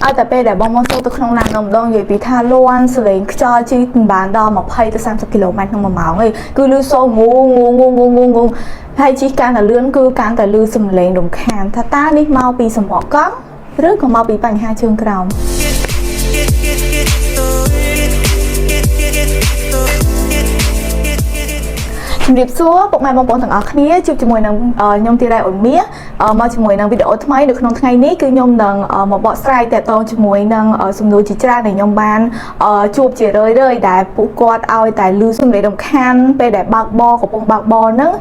ឲ្យតែពេលដែលបងចូលទៅក្នុងឡានម្ដងនិយាយពីថាលាន់សលេងខ្យល់ជិះបានដល់20ទៅ30គីឡូម៉ែត្រក្នុង1ម៉ោងឯងគឺលឺសូងងងហើយជិះកាន់តែលឿនគឺកាន់តែលឺសំឡេងរំខានថាតើនេះមកពីសម្បកកង់ឬក៏មកពីបញ្ហាជើងក្រោមជំរាបសួរពុកម៉ែបងប្អូនទាំងអស់គ្នាជួបជាមួយនឹងខ្ញុំទីរ៉ៃអូនមៀមកជាមួយនឹងវីដេអូថ្មីនៅក្នុងថ្ងៃនេះគឺខ្ញុំនឹងមកបកស្រាយតកតងជាមួយនឹងសំណួរជាច្រើនដែលខ្ញុំបានជួបជារឿយដែលពួកគាត់ឲ្យតែលឺសំឡេងរំខានពេលដែលបើកបរកំពុងបើកបរហ្នឹង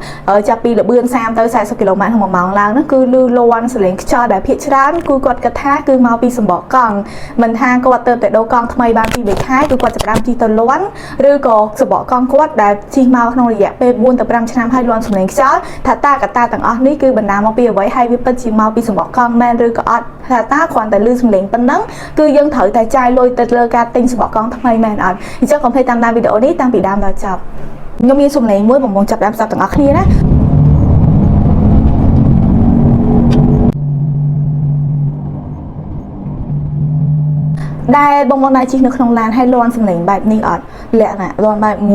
ចាប់ពីល្បឿន30ទៅ40គីឡូម៉ែត្រក្នុង1ម៉ោងឡើងហ្នឹងគឺលឺលាន់សលេងខ្យល់ដែលភាគច្រើនគឺគាត់គិតថាគឺមកពីសម្បកកង់មិនថាគាត់ទៅតែដូរកង់ថ្មីបានពី3ខែគឺគាត់ចាប់ផ្ដើមជិះទៅលាន់ឬក៏សម្បកកង់គាត់ដែលជិះមកក្នុងរយៈពេល4ទៅ5ឆ្នាំហើយលាន់សំឡេងខ្យល់ថាតើកត្តាទាំងអស់នេះគឺបណ្ដាលមកពីអ្វីហើយវាពិតជាមកពីសម្បកកង់មែនឬក៏អត់ថាតើគ្រាន់តែលឺសំឡេងប៉ុណ្ណឹងគឺយើងត្រូវតែចាយលុយទៅលើការទិញសម្បកកង់ថ្មីមែនអត់អញ្ចឹងកុំភ្លេចតាមដានវីដេអូនេះតាំងពីដើមដល់ចប់ខ្ញុំមានសំឡេងមួយបំរុងចាប់ដើមស្ដាប់ទាំងអស់គ្នាណាដែលបងប្អូនណាជិះនៅក្នុងឡានហើយលាន់សំឡេងបែបនេះអត់លក្ខណៈលាន់បែបង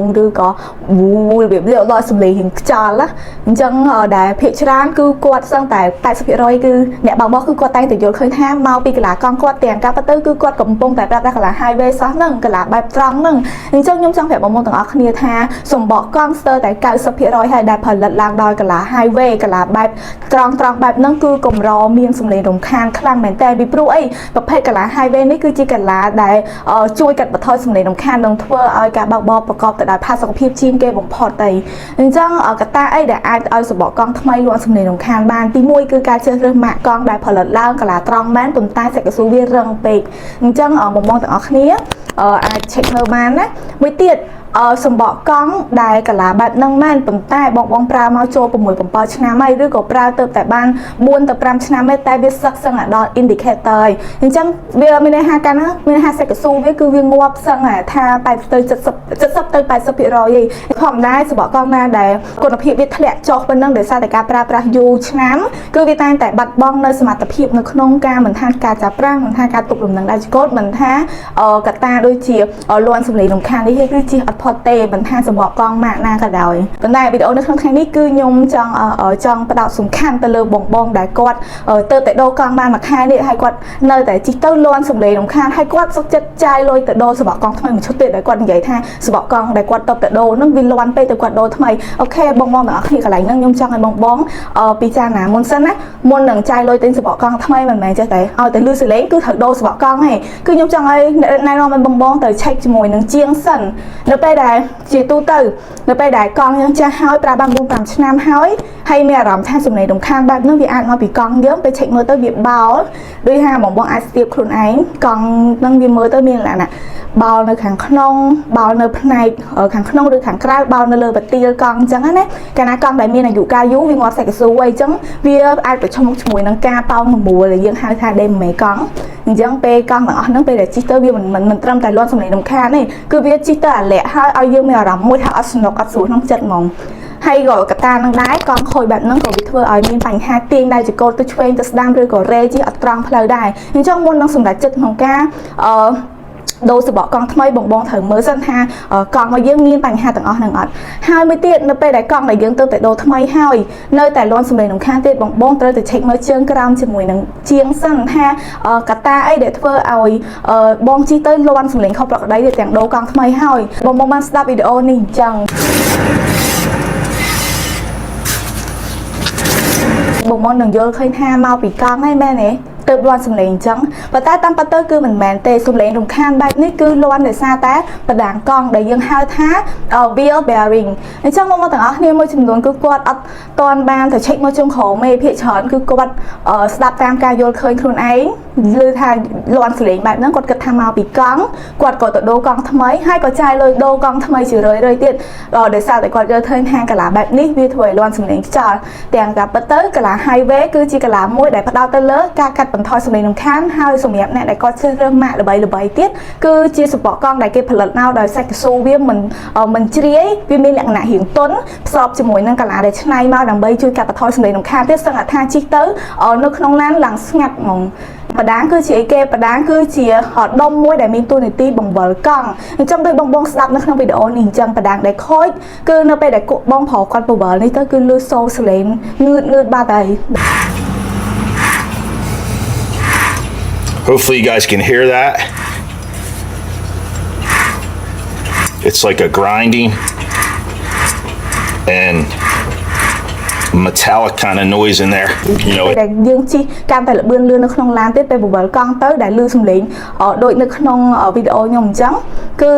ងឬក៏របៀបលាន់សំឡេងរៀងខ្យល់ណាអញ្ចឹងដែលភាគច្រើនគឺគាត់សឹងតែ 80% គឺអ្នកបើកបរគឺគាត់តែងតែយល់ឃើញថាមកពីកន្លះកង់គាត់ទាំងការពិតទៅគឺគាត់កំពុងតែប្រើប្រាស់កន្លះ highway សោះហ្នឹងកន្លះបែបត្រង់ហ្នឹងអញ្ចឹងខ្ញុំចង់ប្រាប់បងប្អូនទាំងអស់គ្នាថាសម្បកកង់ស្ទើរតែ 90% ហើយដែលផលិតឡើងដោយកន្លះ highway កន្លះបែបត្រង់បែបហ្នឹងគឺកម្រមានសំឡេងរំខានខ្លាំងមែនតើពីព្រោះអីប្រភេទកន្លះ highway នេះគឺជាកន្លះដែលជួយកាត់បន្ថយសំឡេងរំខាននិងធ្វើឲ្យការបើកបរប្រកបទៅដោយផាសុកភាពជាងគេបំផុតទៅអញ្ចឹងកត្តាអីដែលអាចឲ្យសម្បកកង់ថ្មីលាន់សំឡេងរំខានបានទី1គឺការជ្រើសរើសម៉ាកកង់ដែលផលិតឡើងកន្លះត្រង់មែនប៉ុន្តែសាច់កស៊ូវារឹងពេកអញ្ចឹងបងប្អូនទាំងអស់គ្នាអាច check មើលបានណាមួយទៀតសម្បកកង់ដែលកន្លះបែបហ្នឹងមែនប៉ុន្តែបងប្រើមកចូល6 7ឆ្នាំហើយឬក៏ប្រើទៅតែបាន4ទៅ5ឆ្នាំទេតែវាសឹកសឹងដល់ indicator ហើយអញ្ចឹងវាមានន័យថាកាលណាមានន័យថាសេកស៊ូវាគឺវាងាប់សឹងថា80ទៅ70ទៅ80%ឯងធម្មតាសម្បកកង់ណាដែលគុណភាពវាធ្លាក់ចុះប៉ុណ្ណឹងដោយសារតែការប្រើប្រាស់យូរឆ្នាំគឺវាតែងតែបាត់បង់នៅសមត្ថភាពនៅក្នុងការមិនថាការចាប់ប្រាំងមិនថាការទប់លំនឹងដៃឆ្កូតមិនថាកត្តាដូចជាលាន់សំឡេងរំខាននេះគឺជាអត់ផុតទេមិនថាសម្បកកង់ម៉ាកណាក៏ដោយប៉ុន្តែវីដេអូនៅក្នុងថ្ងៃនេះគឺខ្ញុំចង់ផ្ដោតសំខាន់ទៅលើបងដែលគាត់ទៅតែដូរកង់បានមួយខែនេះហើយគាត់នៅតែជិះទៅលាន់សំឡេងរំខានហើយគាត់សុខចិត្តចាយលុយទៅដូរសម្បកកង់ថ្មីមួយឈុតទៀតដែលគាត់និយាយថាសម្បកកង់ដែលគាត់ទៅតែដូរហ្នឹងវាលាន់ពេកទៅគាត់ដូរថ្មីអូខេបងទាំងអស់គ្នាកន្លែងហ្នឹងខ្ញុំចង់ឲ្យបងពិចារណាមុនសិនណាមុននឹងចាយលុយទិញសម្បកកង់ថ្មីមិនមែនចេះតែឲ្យតែលឺសលេងគឺត្រូវដូរសម្បកកង់ឯងគឺខ្ញុំចង់ឲ្យណែនាំឲ្យបងទៅ check ជាមួយនឹងជាងសិននៅពេលដែលជាទូទៅនៅពេលដែលកង់យើងចាស់ហើយប្រើបាន4 5ឆ្នាំហើយមានអារម្មណ៍ថាសំឡេងរំខានបែបហ្នឹងវាអាចមកពីកង់យើងពេលឆែកមើលទៅវាបោលដូចថាបងអាចស្ទាបខ្លួនឯងកង់ហ្នឹងវាមើលទៅមានលក្ខណៈបោលនៅខាងក្នុងបោលនៅផ្នែកខាងក្នុងឬខាងក្រៅបោលនៅលើបាទៀលកង់អញ្ចឹងណាកាលណាកង់ដែលមានអាយុកាលយូរវាងាប់សាច់កស៊ូអីអញ្ចឹងវាអាចប្រឈមមុខជាមួយនឹងការប៉ោងរមួលដែលយើងហៅថាដេម៉េកង់អញ្ចឹងពេលកង់ទាំងអស់ហ្នឹងពេលដែលជិះទៅវាមិនត្រឹមតែលាន់សំឡេងរំខានទេគឺវាជិះទៅអាលាក់ហើយឲ្យយើងមានអារម្មណ៍មួយថាអត់ស្នុកអត់ស្រួលក្នុងចិត្តហ្មងហើយក៏កត្តានឹងដែរកង់ខូចបែបហ្នឹងក៏វាធ្វើឲ្យមានបញ្ហាទាញដៃចង្កូតទៅឆ្វេងទៅស្ដាំឬក៏រេជិះអត់ត្រង់ផ្លូវដែរអញ្ចឹងមុននឹងសម្រេចចិត្តក្នុងការដូរសម្បកកង់ថ្មីបងត្រូវមើលសិនថាកង់របស់យើងមានបញ្ហាទាំងអស់ហ្នឹងអត់ហើយមួយទៀតនៅពេលដែលកង់ដែលយើងទៅតែដូរថ្មីហើយនៅតែលាន់សំឡេងរំខានទៀតបងត្រូវតែ check មើលជើងក្រោមជាមួយនឹងជាងសិនថាកត្តាអីដែលធ្វើឲ្យបងជិះទៅលាន់សំឡេងខុសប្រក្រតីទាំងដូរកង់ថ្មីហើយបងបានស្ដាប់វីដេអូនេះអញ្ចឹងបងនឹងយល់ឃើញថាមកពីកង់ហ្នឹងមែនទេទៅលាន់សំឡេងអញ្ចឹងប៉ុន្តែតាមពិតទៅគឺមិនមែនទេសំឡេងរំខានបែបនេះគឺលាន់ដោយសារតែបដាងកង់ដែលយើងហៅថា wheel bearing អញ្ចឹងបងទាំងអស់គ្នាមួយចំនួនគឺគាត់អត់ទាន់បានទៅ check មកជុំក្រោមទេភាគច្រើនគឺគាត់ស្ដាប់តាមការយល់ឃើញខ្លួនឯងឮថាលាន់សំឡេងបែបហ្នឹងគាត់គិតថាមកពីកង់គាត់ក៏ទៅដូរកង់ថ្មីហើយក៏ចាយលុយដូរកង់ថ្មីជារឿយទៀតដោយសារតែគាត់យល់ឃើញថាកន្លះបែបនេះវាធ្វើឲ្យលាន់សំឡេងខ្យល់ទាំងការពិតទៅកន្លះ highway គឺជាកន្លះមួយដែលផ្ដោតទៅលើការកាត់បន្ថយសំឡេងរំខានហើយសម្រាប់អ្នកដែលគាត់ជ្រើសរើសម៉ាកល្បីទៀតគឺជាសម្បកកង់ដែលគេផលិតមកដោយសាច់កស៊ូវាមិនជ្រាយវាមានលក្ខណៈរាងទន់ផ្សំជាមួយនឹងកន្លះដែលឆ្នៃមកដើម្បីជួយកាត់បន្ថយសំឡេងរំខានទៀតសឹងថាជិះទៅនៅក្នុងឡានឡើងស្ងាត់ហ្មង បដាងគឺជាអីគេបដាងគឺជាដុំមួយដែលមានតួនាទីបង្វិលកង់អញ្ចឹងដូចបងស្ដាប់នៅក្នុងវីដេអូនេះអញ្ចឹងបដាងដែលខូចគឺនៅពេលដែលបងប្រុសគាត់បង្វិលនេះទៅគឺលឺសូរសលេងងឿតបាត់ហើយ Hopefully you guys can hear that. It's like a grinding and metallic kind of noise in there. You know. តែយើងជិះកាន់តែលឿនលឿននៅក្នុងឡានទៀតពេលបង្វិលកង់ទៅដែលលឺសំឡេងដូចនៅក្នុងវីដេអូខ្ញុំអញ្ចឹងគឺ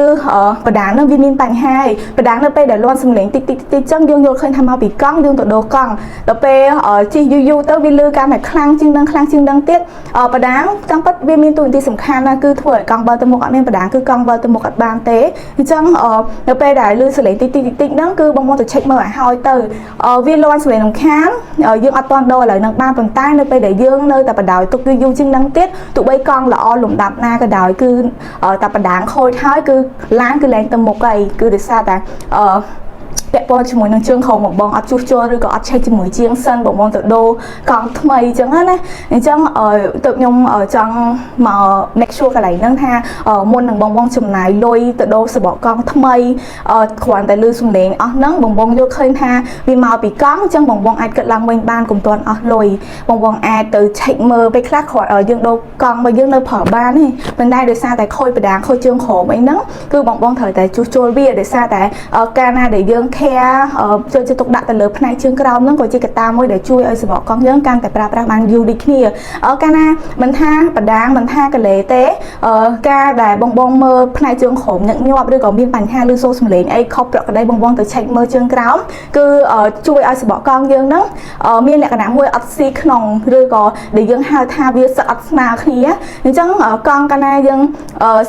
បដាងនោះវាមានបញ្ហាហើយបដាងនៅពេលដែលលាន់សំឡេងតិចតិចអញ្ចឹងយើងយល់ឃើញថាមកពីកង់យើងទៅដូរកង់ដល់ពេលជិះយូរទៅវាលឺកាន់តែខ្លាំងជាងនឹងទៀតបដាងចាំប៉ិតវាមានតួនាទីសំខាន់ណាស់គឺធ្វើឲ្យកង់បើទៅមុខអត់មានបដាងគឺកង់បើទៅមុខអត់បានទេអញ្ចឹងនៅពេលដែលលឺសំឡេងតិចហ្នឹងគឺបងមកទៅ check មើលឲ្យហើយទៅវាលាន់សំឡេងរំខានយើងអត់ទាន់ដូរឥឡូវនឹងបានប៉ុន្តែនៅពេលដែលយើងនៅតែបដ ாய் ទុកយូរជាងនឹងទៀតទោះបីកង់ល្អលំដាប់ណាក៏ដោយគឺតែបដាងខូចហើយគឺឡានគឺលែងទៅមុខហើយគឺដោយសារតែពាក់ព័ន្ធជាមួយនឹងជើងខោបងអត់ជួសជុលឬក៏អត់ឆែកជាមួយជាងសិនបងទៅដូរកង់ថ្មីអញ្ចឹងណាអញ្ចឹងទៅខ្ញុំចង់មក make sure កន្លែងហ្នឹងថាមុននឹងបងចំណាយលុយទៅដូរសបកកង់ថ្មីគ្រាន់តែលឺសំឡេងអស់ហ្នឹងបងយកឃើញថាវាមកពីកង់អញ្ចឹងបងអាចគិតឡើងវិញបានកុំទាន់អស់លុយបងអាចទៅឆែកមើលពេលខ្លះគ្រាន់យើងដូរកង់មកយើងនៅប្រើបានទេប៉ុន្តែដោយសារតែខូចបដាងខូចជើងក្រោមអីហ្នឹងគឺបងត្រូវតែជួសជុលវាដោយសារតែកាលណាដែលយើងចូលចិត្តទុកដាក់ទៅលើផ្នែកជើងក្រោមហ្នឹងក៏ជាកត្តាមួយដែលជួយឲ្យសបកកង់យើងកាន់តែប្រើប្រាស់បានយូរដូចគ្នាកាលណាមិនថាបដាងមិនថាកលេទេការដែលបងមើលផ្នែកជើងក្រោមញឹកញាប់ឬក៏មានបញ្ហាឬសូរសំឡេងអីខុសប្រក្រតីបងទៅឆែកមើលជើងក្រោមគឺជួយឲ្យសបកកង់យើងហ្នឹងមានលក្ខណៈមួយអត់ស៊ីក្នុងឬក៏ដែលយើងហៅថាវាសឹកអត់ស្មើគ្នាអញ្ចឹងកង់កាលណាយើង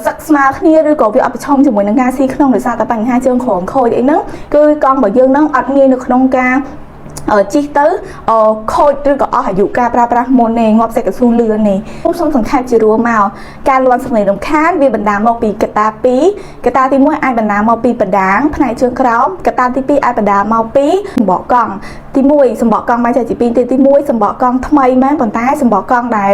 សឹកស្មើគ្នាឬក៏វាអត់ប្រឈមជាមួយនឹងការស៊ីក្នុងដោយសារតែបញ្ហាជើងក្រោមខូចអីហ្នឹងគឺកង់របស់យើងនឹងអត់ងាយនៅក្នុងការជីកទៅខូចឬក៏អស់អាយុការប្រើប្រាស់មុនទេងាប់សេកស៊ូលឿននេះខ្ញុំសូមសង្ខេបជារួមមកការលាន់សំឡេងរំខានវាបណ្ដាលមកពីកត្តា2កត្តាទី1អាចបណ្ដាលមកពីបដាងផ្នែកជើងក្រោមកត្តាទី2អាចបណ្ដាលមកពីសំបកកង់ទី1សំបកកង់បែរជាទី2ទី1សំបកកង់ថ្មីមែនប៉ុន្តែសំបកកង់ដែល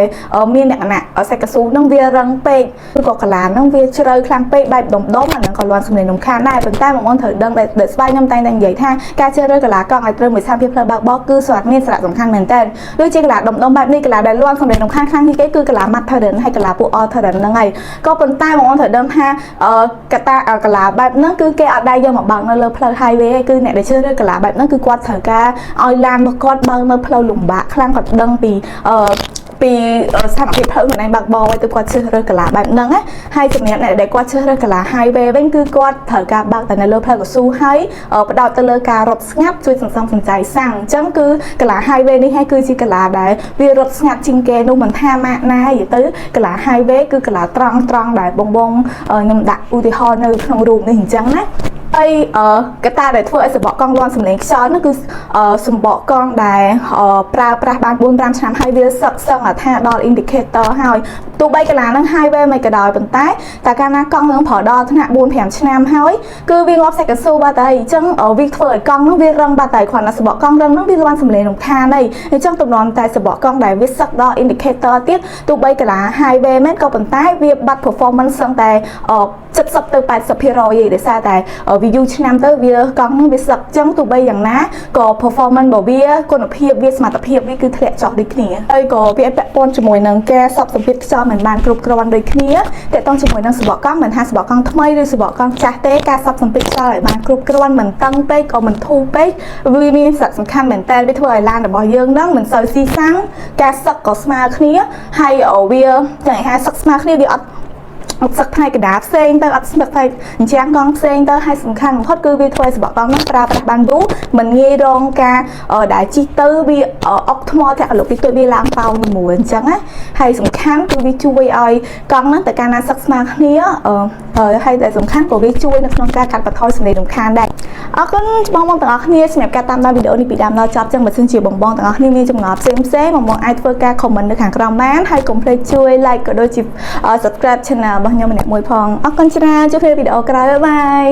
មានលក្ខណៈសេកស៊ូនឹងវារឹងពេកឬក៏កលានឹងវាជ្រៅខ្លាំងពេកបែបដុំអាហ្នឹងក៏លាន់សំឡេងរំខានដែរប៉ុន្តែបងត្រូវដឹងដែលស្វ័យខ្ញុំតែនិយាយថាការជ្រើសរើសកលាកង់ឲ្យត្រូវមួយស្ថានភាពផ្លូវបើកបោកគឺសារមានសារៈសំខាន់មែនតើដូចជាកលាដុំបែបនេះកលាដែលលាន់សំឡេងរំខានខ្លាំងជាងគេគឺកលា Mattherin ហើយកលាពួក Alterin ហ្នឹងហើយក៏ប៉ុន្តែបងត្រូវដឹងថាកតាកលាបែបហ្នឹងគឺគេអត់ដែរយកមកបើកនៅលើផ្លូវ highway ឯងគឺអ្នកដែលជ្រើសរើសកលាបែបហ្នឹងគឺគាត់ត្រូវការឲ្យឡានរបស់គាត់បើកនៅផ្លូវលំបាកខ្លាំងគាត់ដឹងពីស្ថានភាពផ្លូវខ្លួនឯងបើកបោឲ្យទៅគាត់ជ្រើសរើសកលាបែបហ្នឹងណាហើយចំណែកអ្នកដែលគាត់ជ្រើសរើសកលា highway វិញគឺគាត់ត្រូវការបើកតែនៅលើផ្លូវកស៊ូហើយបដោតទៅលើការរត់ស្ងាត់ជួយសន្សំសំចៃសាំងអញ្ចឹងគឺកលា highway នេះហើយគឺជាកលាដែលវារត់ស្ងាត់ជាងគេនោះមិនថាម៉ាកណាយទៅកលា highway គឺកលាត្រង់ដែលបងខ្ញុំដាក់ឧទាហរណ៍នៅក្នុងរូបនេះអញ្ចឹងណាហើយកត្តាដែលធ្វើឲ្យសបកកង់លាន់សំឡេងខ្យល់នោះគឺសបកកង់ដែលប្រើប្រាស់បាន 4-5 ឆ្នាំហើយវាសឹកសឹងថាដល់ indicator ហើយទោះបីកន្លងហ្នឹង highway មិនក៏ដោយប៉ុន្តែតែកាលណាកង់នឹងប្រើដល់ថ្នាក់ 4-5 ឆ្នាំហើយគឺវាងាប់សេកស៊ូបាត់ហើយអញ្ចឹងវាធ្វើឲ្យកង់ហ្នឹងវារឹងបាត់ហើយគ្រាន់តែសបកកង់រឹងហ្នឹងវាលាន់សំឡេងរំខានហើយអញ្ចឹងទំនំតែសបកកង់ដែលវាសឹកដល់ indicator ទៀតទោះបីកន្លង highway មែនក៏ប៉ុន្តែវាបាត់ performance សឹងតែ70ទៅ 80% ឯងដោយសារតែវាយូរឆ្នាំទៅវាកង់ហ្នឹងវាសឹកអញ្ចឹងទោះបីយ៉ាងណាក៏ performance របស់វាគុណភាពវាសមត្ថភាពវាគឺធ្លាក់ចុះដូចគ្នាហើយក៏វាពាក់ព័ន្ធជាមួយនឹងការសប់សម្ពាធខ្យល់មិនបានគ្រប់គ្រាន់ដូចគ្នាតែតោះជាមួយនឹងសបកកង់មិនថាសបកកង់ថ្មីឬសបកកង់ចាស់ទេការសប់សម្ពាធខ្យល់ឲ្យបានគ្រប់គ្រាន់មិនតឹងពេកក៏មិនធូរពេកវាមានសារៈសំខាន់មែនតើវាធ្វើឲ្យឡានរបស់យើងហ្នឹងមិនសូវស៊ីសាំងការសឹកក៏ស្មើគ្នាហើយវាតែថាសឹកស្មើគ្នាវាអត់សឹកផ្នែកកណ្ដាលផ្សេងទៅអត់ស្នឹកផ្នែកអញ្ចឹងកង់ផ្សេងទៅហើយសំខាន់បំផុតគឺវាធ្វើឲ្យសបកកង់ហ្នឹងប្រើប្រាស់បានយូរមិនងាយរងការដែលជីកទៅវាអុកថ្មធាក់កលុកទីទួយវាឡើងប៉ោងមួយអញ្ចឹងណាហើយសំខាន់គឺវាជួយឲ្យកង់ហ្នឹងទៅការណាសឹកស្មើគ្នាហើយតែសំខាន់ក៏វាជួយនៅក្នុងការកាត់បន្ថយសំឡេងរំខានដែរអរគុណបងទាំងអស់គ្នាសម្រាប់ការតាមដានវីដេអូនេះពីដើមដល់ចប់ចឹងបើសិនជាបងទាំងអស់គ្នាមានចម្ងល់ផ្សេងបងអាចធ្វើការ comment នៅខាងក្រោមបានហើយកុំភ្លេចជួយ like ក៏ដូចជា subscribe channel របស់ខ្ញុំម្នាក់មួយផងអរគុណច្រើនជួបគ្នាវីដេអូក្រោយបាយ